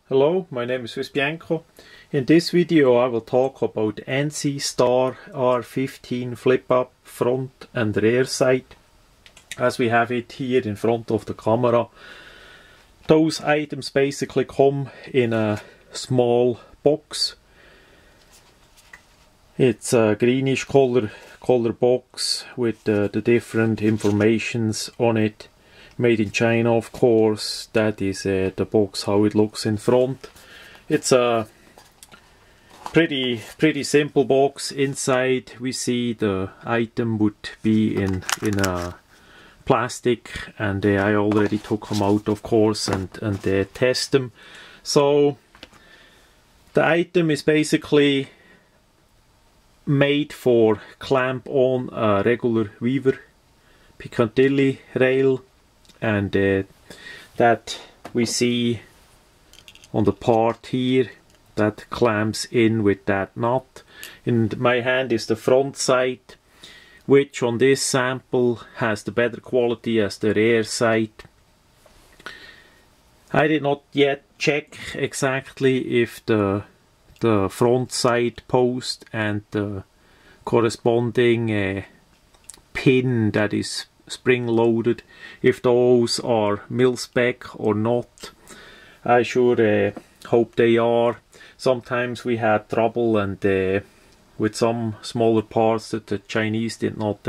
Hello, my name is Bianco. In this video I will talk about NC Star ar15 flip-up front and rear sight as we have it here in front of the camera. Those items basically come in a small box. It's a greenish color box with the different informations on it. Made in China, of course. That is the box how it looks in front. It's a pretty simple box. Inside we see the item would be in a plastic, and I already took them out, of course, and test them. So the item is basically made for clamp on a regular Weaver Piccadilly rail, and that we see on the part here that clamps in with that nut. In my hand is the front sight, which on this sample has the better quality as the rear sight. I did not yet check exactly if the front sight post and the corresponding pin that is spring loaded, if those are mil-spec or not. I sure hope they are. Sometimes we had trouble and with some smaller parts that the Chinese did not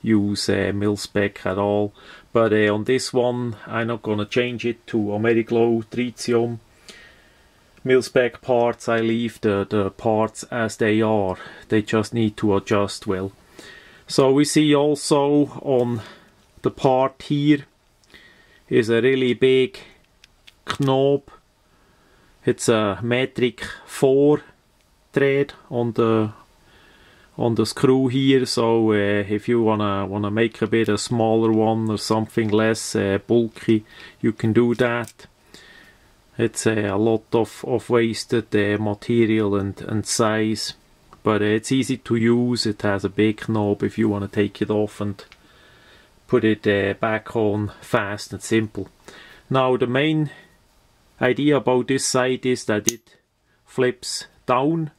use mil-spec at all, but on this one I'm not gonna change it to Ameriglow Tritium mil-spec parts. I leave the parts as they are. They just need to adjust well. So we see also on the part here is a really big knob. It's a metric 4 thread on the screw here. So if you wanna make a bit a smaller one or something less bulky, you can do that. It's a lot of wasted material and size. But it's easy to use. It has a big knob if you want to take it off and put it back on fast and simple. Now the main idea about this sight is that it flips down.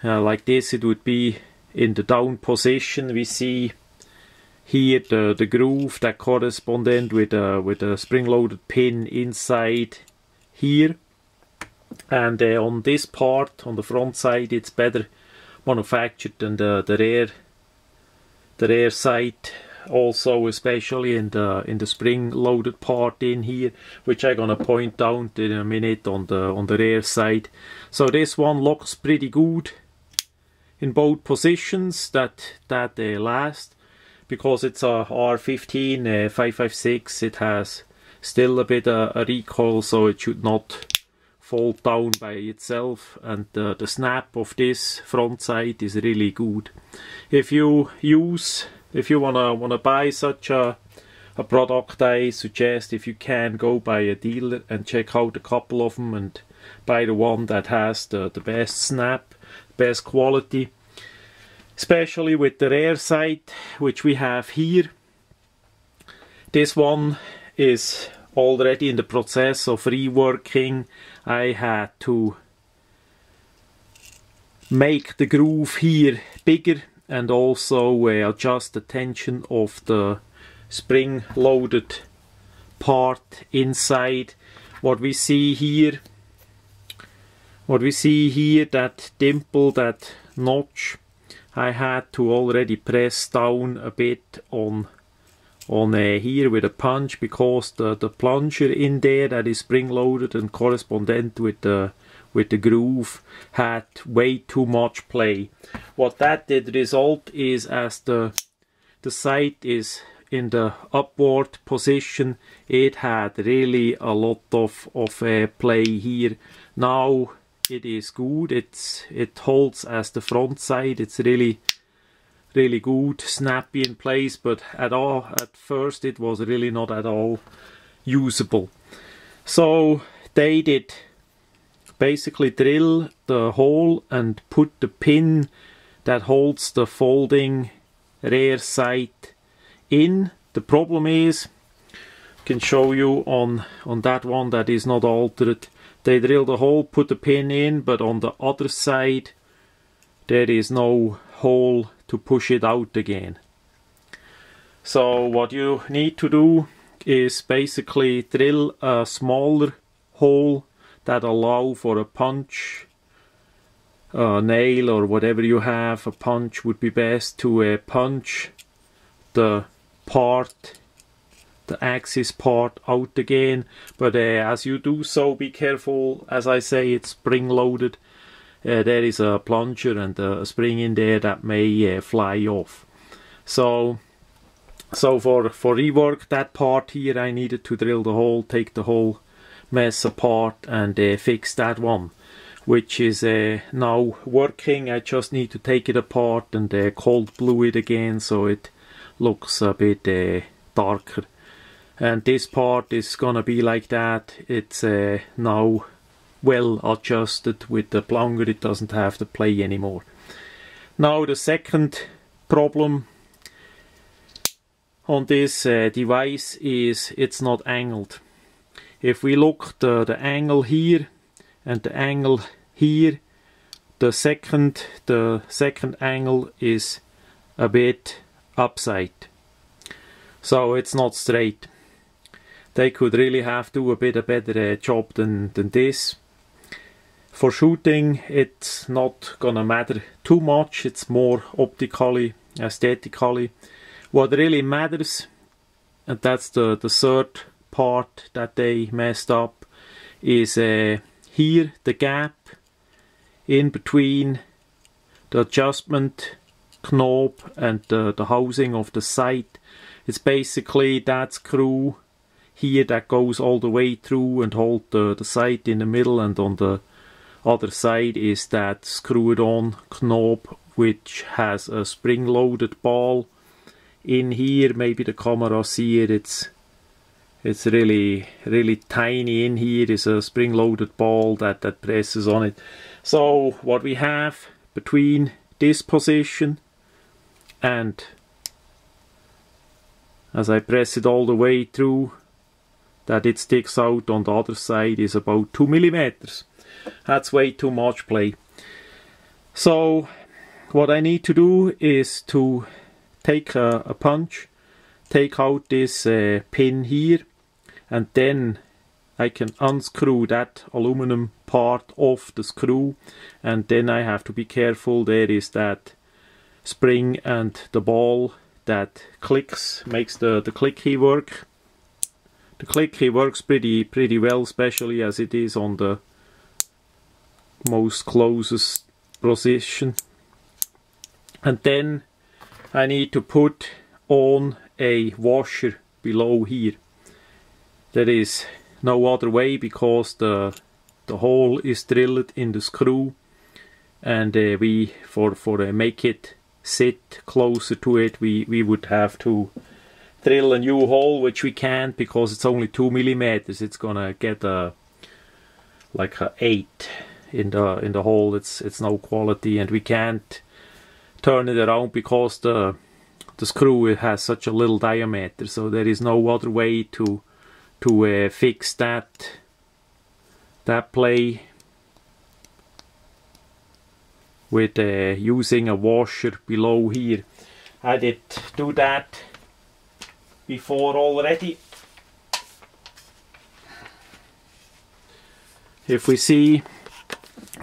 Like this, it would be in the down position. We see here the groove that corresponds with a spring-loaded pin inside here. And on this part, on the front side, it's better manufactured than the rear sight. Also, especially in the spring-loaded part in here, which I'm gonna point out in a minute on the rear side. So this one looks pretty good in both positions. That last, because it's a ar15 556. It has still a bit a recoil, so it should not fall down by itself, and the snap of this front sight is really good. If you wanna buy such a product, I suggest, if you can, go by a dealer and check out a couple of them and buy the one that has the best snap, best quality, especially with the rear sight which we have here. This one is already in the process of reworking. I had to make the groove here bigger and also adjust the tension of the spring-loaded part inside. What we see here, that dimple, that notch, I had to already press down a bit on here with a punch, because the plunger in there that is spring loaded and correspondent with the groove had way too much play. What that did result is, as the sight is in the upward position, it had really a lot of play here. Now it is good. It holds as the front side. It's really good, snappy in place, but at first it was really not at all usable. So they did basically drill the hole and put the pin that holds the folding rear sight in. The problem is can show you on that one that is not altered. They drilled a hole, put the pin in, but on the other side there is no hole to push it out again. So what you need to do is basically drill a smaller hole that allow for a punch, a nail or whatever you have. A punch would be best to punch the part, the axis part out again. But as you do so, be careful. As I say, it's spring loaded. There is a plunger and a spring in there that may fly off. So for rework that part here, I needed to drill the hole, take the whole mess apart and fix that one, which is now working. I just need to take it apart and cold blue it again so it looks a bit darker. And this part is gonna be like that. It's now well adjusted with the plunger. It doesn't have to play anymore. Now the second problem on this device is it's not angled. If we look the angle here and the angle here, the second angle is a bit upside, so it's not straight. They could really have to do a bit better job than this. For shooting, it's not gonna matter too much. It's more optically, aesthetically. What really matters, and that's the third part that they messed up, is here the gap in between the adjustment knob and the housing of the sight. It's basically that screw here that goes all the way through and hold the sight in the middle, and on the other side is that screwed on knob which has a spring loaded ball in here. Maybe the camera see it. It's really tiny. In here is a spring loaded ball that presses on it. So what we have between this position and, as I press it all the way through, that it sticks out on the other side, is about 2 millimeters. That's way too much play. So what I need to do is to take a punch, take out this pin here, and then I can unscrew that aluminum part off the screw, and then I have to be careful. There is that spring and the ball that clicks, makes the clicky work. The clicky works pretty well, especially as it is on the most closest position. And then I need to put on a washer below here. There is no other way because the hole is drilled in the screw, and we for make it sit closer to it, we would have to drill a new hole, which we can't because it's only 2 millimeters. It's gonna get like a 8 in the hole. It's no quality, and we can't turn it around because the screw has such a little diameter. So there is no other way to fix that play with using a washer below here. I did do that before already. If we see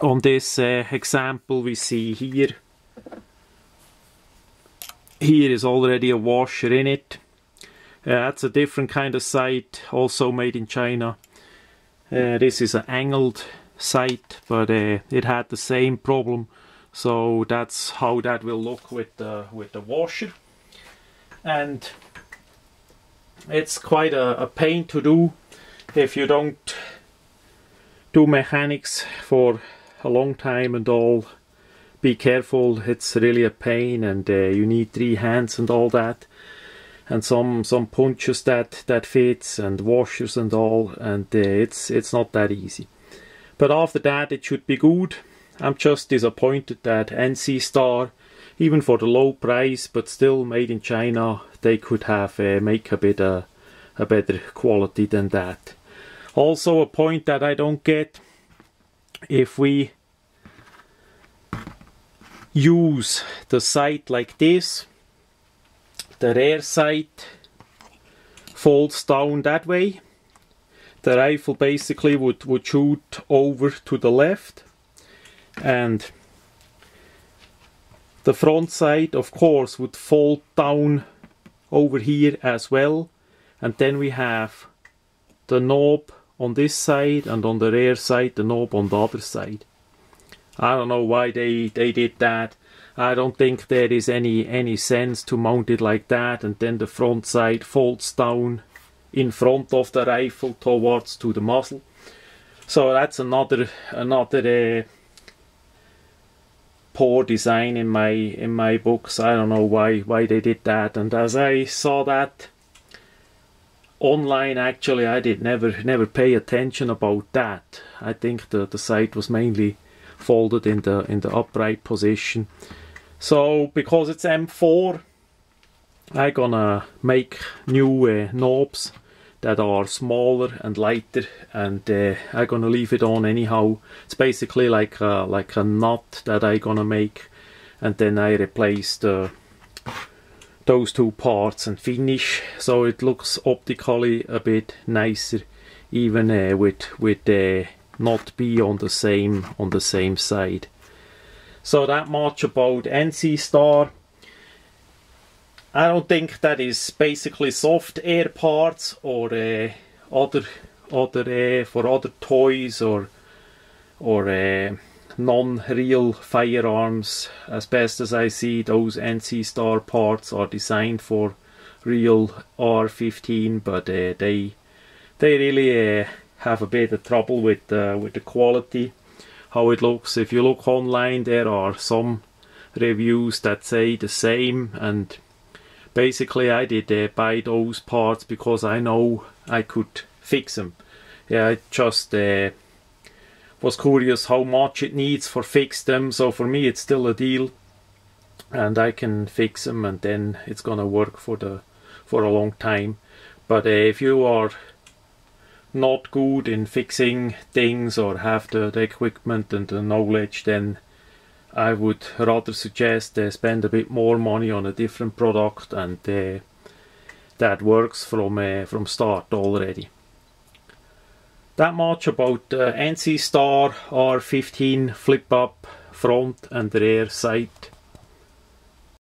on this example, we see here is already a washer in it. That's a different kind of sight, also made in China. This is an angled sight, but it had the same problem. So that's how that will look with the washer. And it's quite a pain to do if you don't do mechanics for a long time and all. Be careful, it's really a pain, and you need 3 hands and all that, and some punches that fits, and washers and all, and it's not that easy. But after that it should be good. I'm just disappointed that NC Star, even for the low price but still made in China, they could have make a bit a better quality than that. Also a point that I don't get, if we use the sight like this, the rear sight folds down that way. The rifle basically would shoot over to the left, and the front sight of course would fold down over here as well, and then we have the knob on this side, and on the rear side the knob on the other side. I don't know why they did that. I don't think there is any sense to mount it like that, and then the front sight folds down in front of the rifle towards to the muzzle. So that's another poor design in my books. I don't know why they did that. And as I saw that online, actually I did never pay attention about that. I think the sight was mainly folded in the upright position. So because it's M4, I'm gonna make new knobs that are smaller and lighter, and I'm gonna leave it on anyhow. It's basically like a nut that I'm gonna make, and then I replace those two parts and finish, so it looks optically a bit nicer, even with not be on the same side. So that much about NC Star. I don't think that is basically soft air parts or for other toys or non-real firearms. As best as I see, those NC Star parts are designed for real ar15, but they really have a bit of trouble with the quality, how it looks. If you look online, there are some reviews that say the same, and basically I did buy those parts because I know I could fix them. Yeah, I just was curious how much it needs for fix them, so for me it's still a deal, and I can fix them, and then it's gonna work for a long time. But if you are not good in fixing things or have the equipment and the knowledge, then I would rather suggest spend a bit more money on a different product, and that works from start already. That much about NC Star ar15 flip up front and rear sight